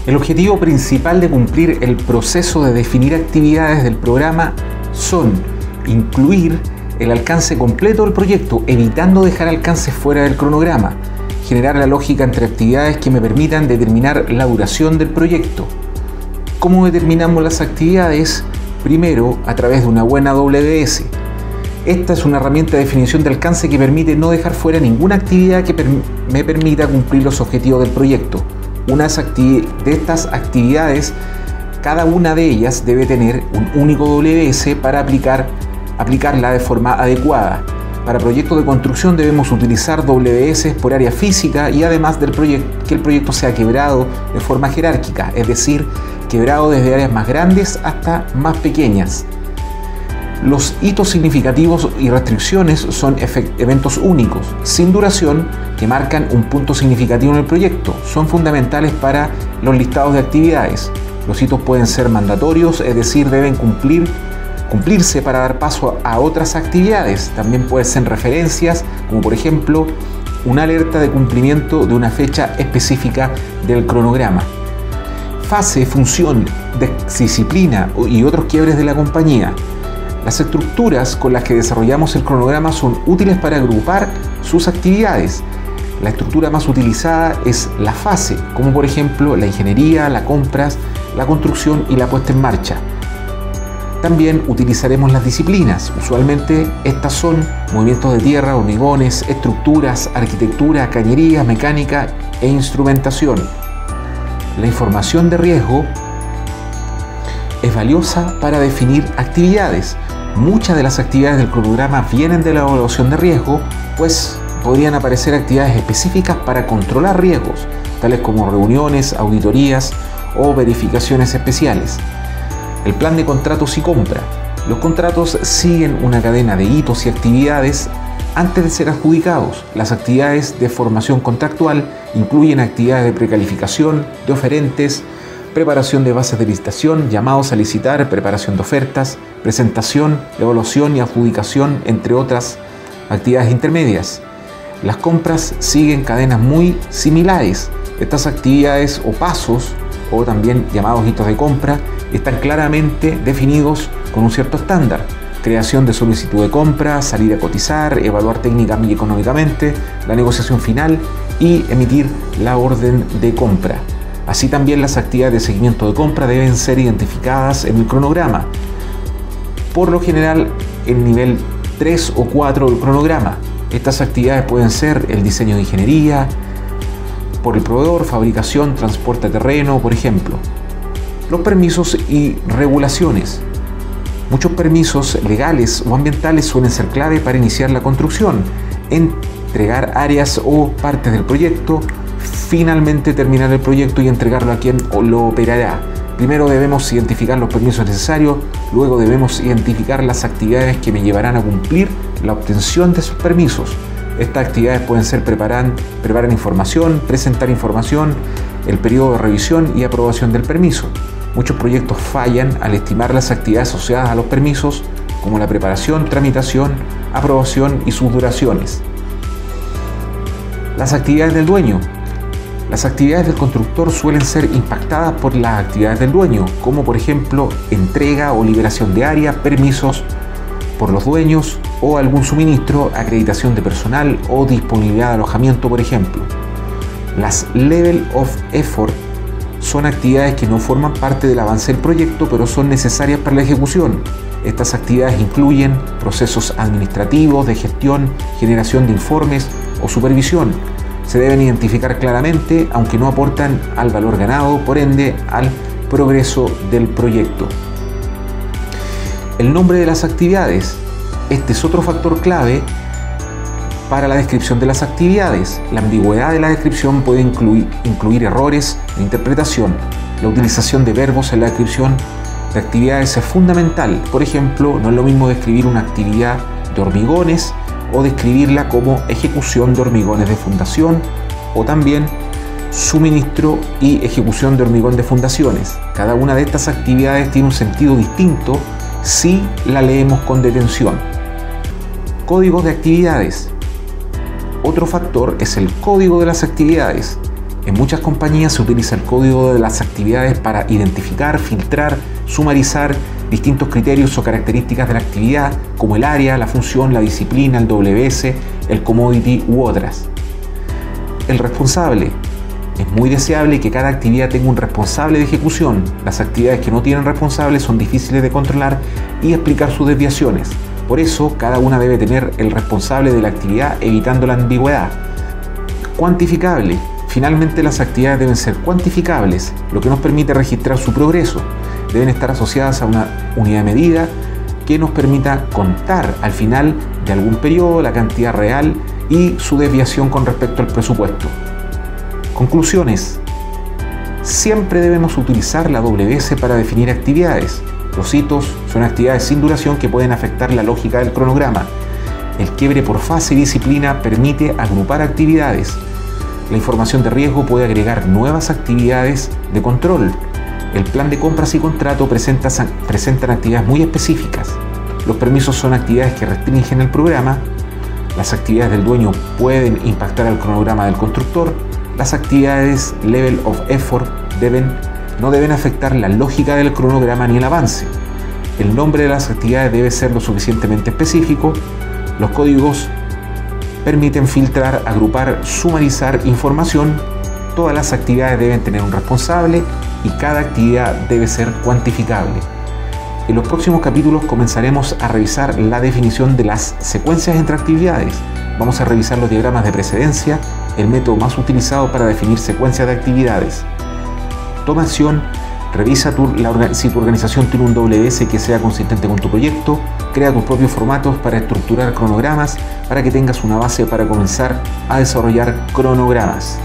El objetivo principal de cumplir el proceso de definir actividades del programa son incluir el alcance completo del proyecto, evitando dejar alcances fuera del cronograma, generar la lógica entre actividades que me permitan determinar la duración del proyecto. ¿Cómo determinamos las actividades? Primero, a través de una buena WBS. Esta es una herramienta de definición de alcance que permite no dejar fuera ninguna actividad que me permita cumplir los objetivos del proyecto. Una de estas actividades, cada una de ellas debe tener un único WBS para aplicarla de forma adecuada. Para proyectos de construcción debemos utilizar WBS por área física y además que el proyecto sea quebrado de forma jerárquica, es decir, quebrado desde áreas más grandes hasta más pequeñas. Los hitos significativos y restricciones son eventos únicos, sin duración, que marcan un punto significativo en el proyecto. Son fundamentales para los listados de actividades. Los hitos pueden ser mandatorios, es decir, deben cumplirse para dar paso a otras actividades. También pueden ser referencias, como por ejemplo, una alerta de cumplimiento de una fecha específica del cronograma. Fase, función, disciplina y otros quiebres de la compañía. Las estructuras con las que desarrollamos el cronograma son útiles para agrupar sus actividades. La estructura más utilizada es la fase, como por ejemplo la ingeniería, las compras, la construcción y la puesta en marcha. También utilizaremos las disciplinas. Usualmente estas son movimientos de tierra, hormigones, estructuras, arquitectura, cañería, mecánica e instrumentación. La información de riesgo es valiosa para definir actividades. Muchas de las actividades del cronograma vienen de la evaluación de riesgo, pues podrían aparecer actividades específicas para controlar riesgos, tales como reuniones, auditorías o verificaciones especiales. El plan de contratos y compra. Los contratos siguen una cadena de hitos y actividades antes de ser adjudicados. Las actividades de formación contractual incluyen actividades de precalificación, de oferentes, preparación de bases de licitación, llamados a licitar, preparación de ofertas, presentación, evaluación y adjudicación, entre otras actividades intermedias. Las compras siguen cadenas muy similares. Estas actividades o pasos, o también llamados hitos de compra, están claramente definidos con un cierto estándar. Creación de solicitud de compra, salir a cotizar, evaluar técnica y económicamente, la negociación final y emitir la orden de compra. Así también las actividades de seguimiento de compra deben ser identificadas en el cronograma. Por lo general, en nivel 3 o 4 del cronograma. Estas actividades pueden ser el diseño de ingeniería, por el proveedor, fabricación, transporte a terreno, por ejemplo. Los permisos y regulaciones. Muchos permisos legales o ambientales suelen ser clave para iniciar la construcción, entregar áreas o partes del proyecto, finalmente terminar el proyecto y entregarlo a quien lo operará. Primero debemos identificar los permisos necesarios, luego debemos identificar las actividades que me llevarán a cumplir la obtención de esos permisos. Estas actividades pueden ser preparar información, presentar información, el periodo de revisión y aprobación del permiso. Muchos proyectos fallan al estimar las actividades asociadas a los permisos, como la preparación, tramitación, aprobación y sus duraciones. Las actividades del dueño. Las actividades del constructor suelen ser impactadas por las actividades del dueño, como por ejemplo entrega o liberación de área, permisos por los dueños o algún suministro, acreditación de personal o disponibilidad de alojamiento, por ejemplo. Las level of effort son actividades que no forman parte del avance del proyecto, pero son necesarias para la ejecución. Estas actividades incluyen procesos administrativos, de gestión, generación de informes o supervisión. Se deben identificar claramente, aunque no aportan al valor ganado, por ende, al progreso del proyecto. El nombre de las actividades. Este es otro factor clave para la descripción de las actividades. La ambigüedad de la descripción puede incluir errores de interpretación. La utilización de verbos en la descripción de actividades es fundamental. Por ejemplo, no es lo mismo describir una actividad de hormigones o describirla como ejecución de hormigones de fundación, o también suministro y ejecución de hormigón de fundaciones. Cada una de estas actividades tiene un sentido distinto si la leemos con detención. Códigos de actividades. Otro factor es el código de las actividades. En muchas compañías se utiliza el código de las actividades para identificar, filtrar, sumarizar distintos criterios o características de la actividad, como el área, la función, la disciplina, el WS, el commodity u otras. El responsable. Es muy deseable que cada actividad tenga un responsable de ejecución. Las actividades que no tienen responsable son difíciles de controlar y explicar sus desviaciones. Por eso, cada una debe tener el responsable de la actividad, evitando la ambigüedad. Cuantificable. Finalmente, las actividades deben ser cuantificables, lo que nos permite registrar su progreso. Deben estar asociadas a una unidad de medida que nos permita contar al final de algún periodo la cantidad real y su desviación con respecto al presupuesto. Conclusiones. Siempre debemos utilizar la WS para definir actividades. Los hitos son actividades sin duración que pueden afectar la lógica del cronograma. El quiebre por fase y disciplina permite agrupar actividades. La información de riesgo puede agregar nuevas actividades de control. El plan de compras y contrato presentan actividades muy específicas. Los permisos son actividades que restringen el programa. Las actividades del dueño pueden impactar al cronograma del constructor. Las actividades Level of Effort no deben afectar la lógica del cronograma ni el avance. El nombre de las actividades debe ser lo suficientemente específico. Los códigos permiten filtrar, agrupar, sumarizar información. Todas las actividades deben tener un responsable y cada actividad debe ser cuantificable. En los próximos capítulos comenzaremos a revisar la definición de las secuencias entre actividades. Vamos a revisar los diagramas de precedencia, el método más utilizado para definir secuencias de actividades. Toma acción, revisa si tu organización tiene un WS que sea consistente con tu proyecto, crea tus propios formatos para estructurar cronogramas para que tengas una base para comenzar a desarrollar cronogramas.